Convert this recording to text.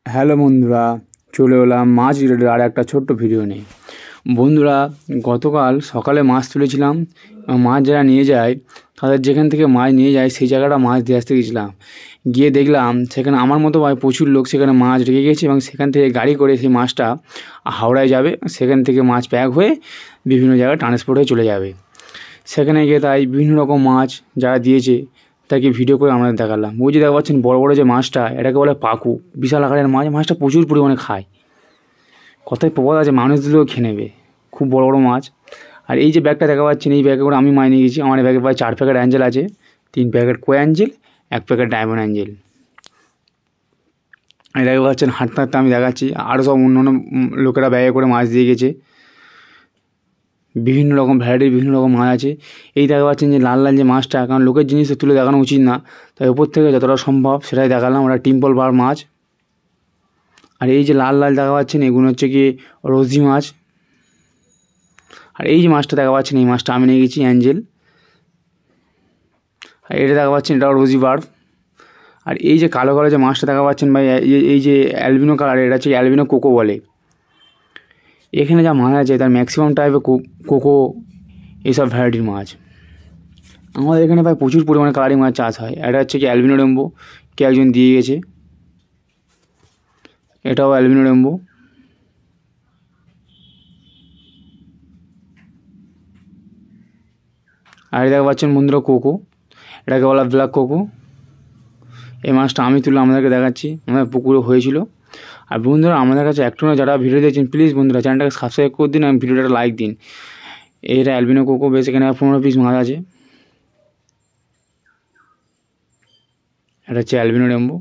Hello বন্ধুরা, চলে এলাম মাছ রিলেটেড আর একটা ছোট্ট ভিডিও নিয়ে। বন্ধুরা, গতকাল সকালে মাছ তুলেছিলাম। মাছ যারা নিয়ে যায় তাদের যেখান থেকে মাছ নিয়ে যায় সেই জায়গাটা মাছ দিয়ে আসতে গেছিলাম। গিয়ে দেখলাম সেখানে আমার মতো প্রচুর লোক সেখানে মাছ রেখে গেছে এবং সেখান থেকে গাড়ি করে সেই মাছটা হাওড়ায় যাবে। সেখান থেকে মাছ প্যাক হয়ে বিভিন্ন জায়গায় ট্রান্সপোর্ট হয়ে চলে যাবে। সেখানে গিয়ে তাই বিভিন্ন রকম মাছ যারা দিয়েছে তাকে ভিডিও করে আমাদের দেখালাম। ওই যে দেখা পাচ্ছেন বড় বড় যে মাছটা, এটাকে বলে পাকু, বিশাল আকারের মাছ। মাছটা প্রচুর পরিমাণে খায়, কথায় প্রবাদ আছে মানুষ দিলেও খেয়ে নেবে, খুব বড় বড় মাছ। আর এই যে ব্যাগটা দেখা পাচ্ছেন, এই ব্যাগে করে আমি মাছ নিয়ে গেছি। আমার ব্যাগে প্রায় 4 প্যাকেট অ্যাঞ্জেল আছে, 3 প্যাকেট কই অ্যাঞ্জেল, 1 প্যাকেট ডায়মন্ড অ্যাঞ্জেল। এই দেখা পাচ্ছেন হাঁটতে হাঁটতে আমি দেখাচ্ছি, আরও সব অন্য অন্য লোকেরা ব্যাগে করে মাছ দিয়ে গেছে। বিভিন্ন রকম ভ্যারাইটির বিভিন্ন রকম মাছ আছে। এই দেখা পাচ্ছেন যে লাল লাল যে মাছটা, কারণ লোকের জিনিস তুলে দেখানো উচিত না, তাই ওপর থেকে যতটা সম্ভব সেটাই দেখালাম। ওটা টিম্পল বার মাছ। আর এই যে লাল লাল দেখা পাচ্ছেন এগুলো হচ্ছে কি রোজি মাছ। আর এই যে মাছটা দেখা পাচ্ছেন, এই মাছটা আমি নিয়ে গেছি অ্যাঞ্জেল। আর এটা দেখা পাচ্ছেন, এটাও রোজি বার। আর এই যে কালো কালো যে মাছটা দেখা পাচ্ছেন ভাই, এই যে অ্যালবিনো কালার, এটা হচ্ছে অ্যালবিনো কোকো বলে। এখানে যা মাছ আছে তার ম্যাক্সিমাম টাইপের কোকো এইসব ভ্যারাইটির মাছ। আমাদের এখানে প্রায় প্রচুর পরিমাণে কালারিং মাছ চাষ হয়। এটা হচ্ছে কি অ্যালবিনো রেম্বো, কে একজন দিয়ে গেছে। এটাও অ্যালবিনো রেম্বো। আর দেখা পাচ্ছেন বন্ধুরা কোকো, এটাকে বলা ব্ল্যাক কোকো। এই মাছটা আমি তুলে আমাদেরকে দেখাচ্ছি, আমাদের পুকুরে হয়েছিল। আর বন্ধুরা, আমাদের কাছে একটু না যারা ভিডিও দেখছেন, প্লিজ বন্ধুরা চ্যানেলটাকে সাবস্ক্রাইব করে দিন এবং ভিডিওটা লাইক দিন। এটা অ্যালবিনো কোকো, বেশ এখানে 15 পিস মাছ আছে। এটা হচ্ছে অ্যালবিনো রেম্বো।